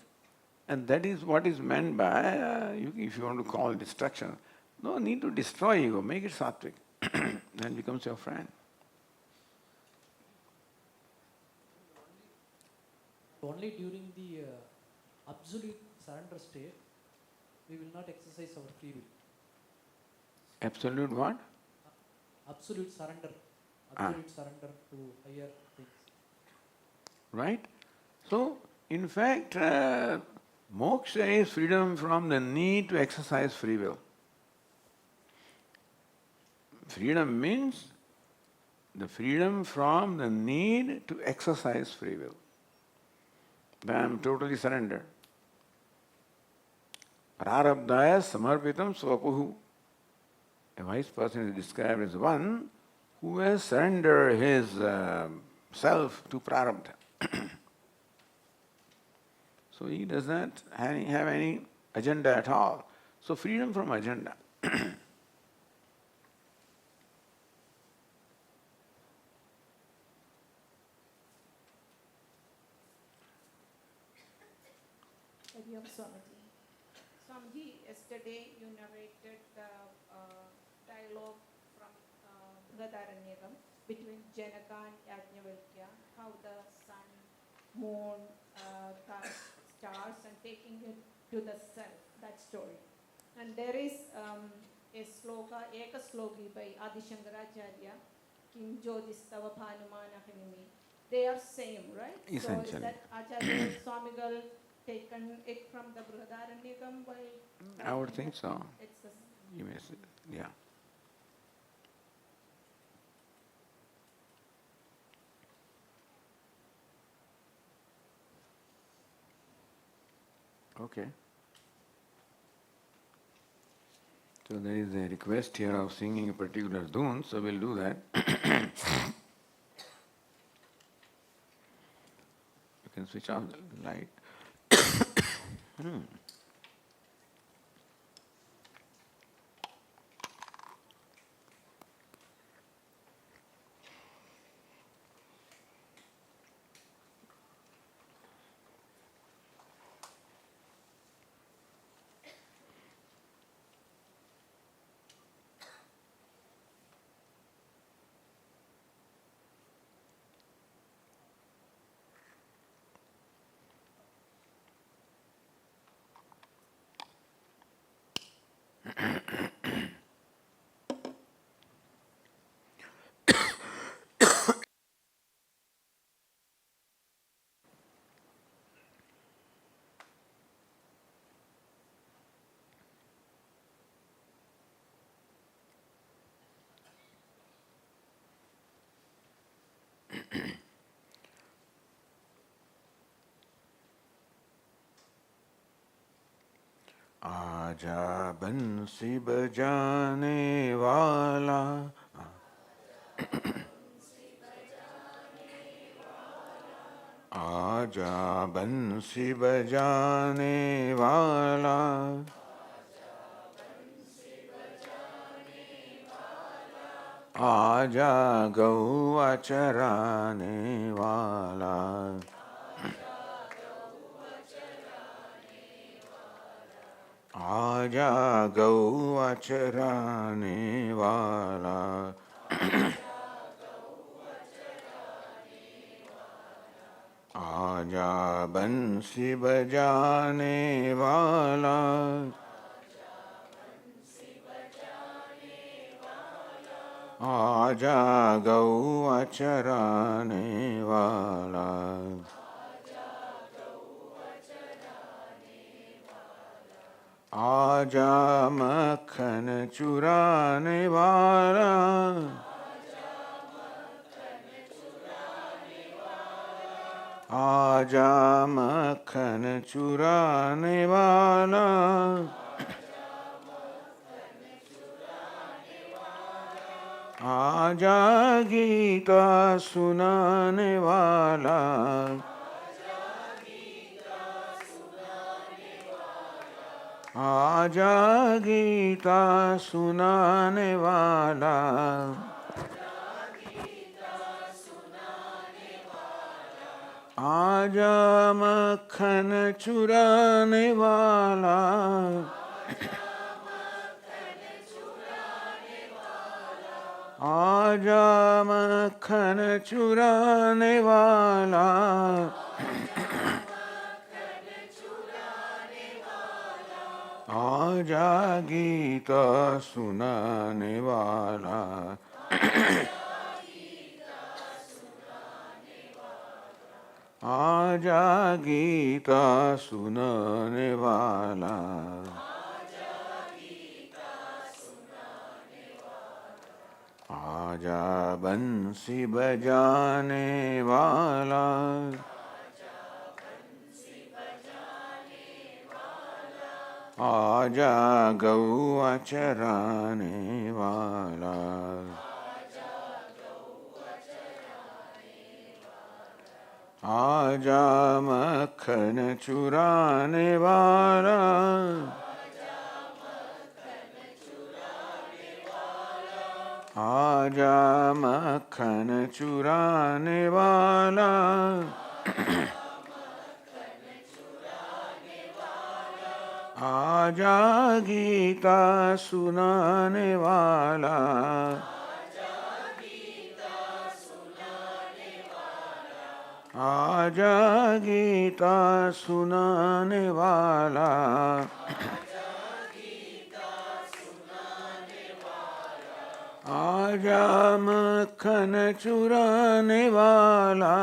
and that is what is meant by, if you want to call destruction, no need to destroy ego, make it sattvic, then it becomes your friend. Only during the absolute surrender state, we will not exercise our free will. Absolute what? Absolute surrender. Absolute surrender to higher things. Right? So, in fact, moksha is freedom from the need to exercise free will. Freedom means the freedom from the need to exercise free will. When I am totally surrendered. Prarabdhaya samarpitam swapuhu. A wise person is described as one who has surrendered his self to prarabdha. So he does not have any agenda at all. So freedom from agenda. Swamiji. Swamiji, yesterday you narrated the dialogue from Brihadaranyakam between Janaka and Yajnavalkya, how the sun, moon, stars and taking it to the self, that story. And there is a sloka, Eka Sloki by Adi Shankaracharya, Kim Jyotistava Bhanumanahimimi. They are same, right? So is Essentially. that Acharya Swamigal taken it from the Brihadaranyakam by? I would think so. It's the You may say, yeah. Okay. So there is a request here of singing a particular tune, so we'll do that. You can switch off the light. आजा बंसी बजाने वाला आजा बंसी बजाने वाला आजा गौआ चराने वाला आजा गौआ चराने वाला आजा बंसी बजाने वाला आजा गौआ चराने वाला आजा मक्खन चुराने वाला आजा मक्खन चुराने वाला आजा गीता सुनाने वाला आजा गीता सुनाने वाला आजा मक्खन चुराने वाला आजा मक्खन चुराने वाला आजा गीता सुनाने वाला आजा गीता सुनाने वाला आजा बंसी बजाने वाला आजा गौआ चराने वाला आजा मक्खन चुराने वाला आजा मक्खन चुराने वाला आजा गीता सुनाने वाला आजा गीता सुनाने वाला, आजा मक्खन चुराने वाला,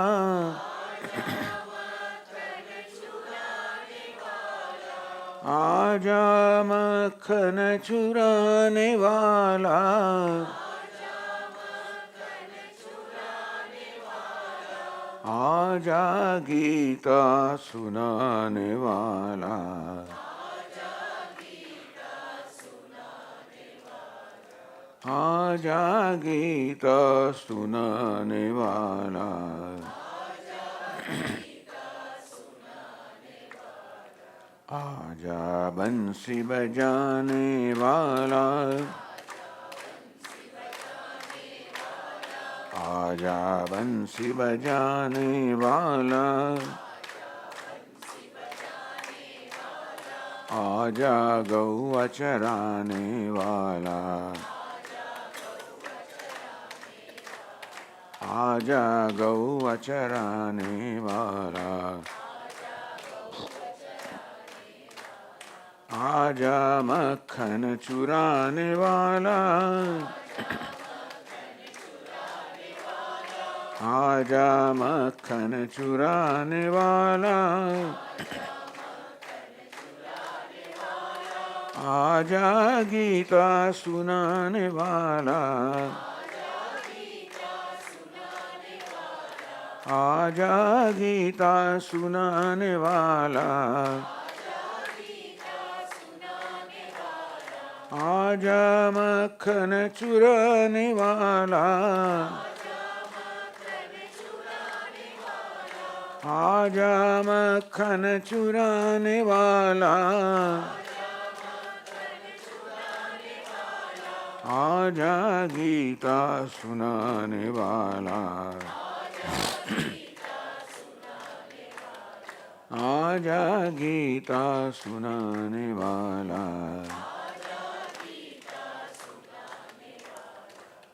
आजा मक्खन चुराने वाला, आजा गीता सुनाने वाला, आजा गीता सुनाने वाला, आजा बंसी बजाने वाला, आजा बंसी बजाने वाला, आजा गौआ चराने वाला, आजा गौआ चराने वाला, आजा मक्खन चुराने वाला, आजा मक्खन चुराने वाला, आजा गीता सुनाने वाला, आजा गीता सुनाने वाला, आजा मक्खन चुराने वाला, आजा मक्खन चुराने वाला, आजा गीता सुनाने वाला, आजा गीता सुनाने वाला,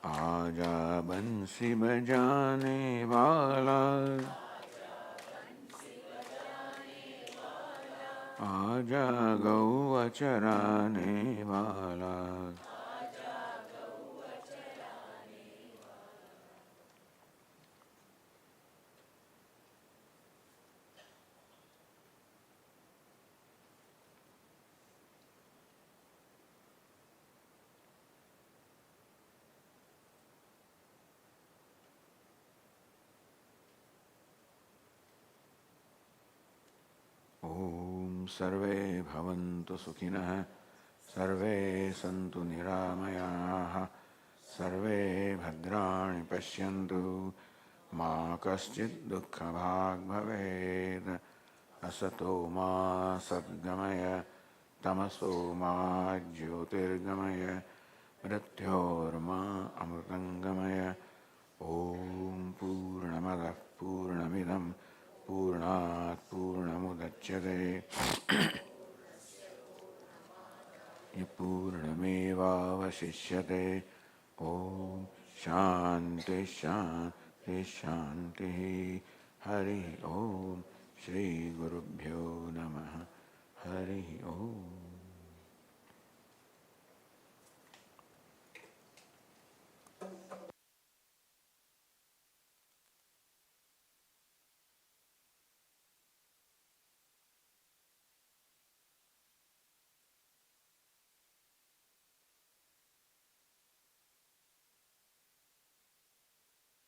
आजा बंसी बजाने वाला, आजा गौआ चराने वाला, ओम सर्वे भवन्तु सुखिनः, सर्वे सन्तु निरामयाः, सर्वे भद्राणि पश्यन्तु, मा कश्चित् दुःखभाग् भवेत्। असतो मा सद्गमय, तमसो मा ज्योतिर्गमय, मृत्योर्मा अमृतङ्गमय। ॐ पूर्णमदः पूर्णमिदं पूर्णात् पूर्णमुदच्यते पूर्णमेवावशिष्यते। ॐ शान्ति शान्ति शान्तिः। हरिः ॐ। श्रीगुरुभ्यो नमः। हरिः ॐ।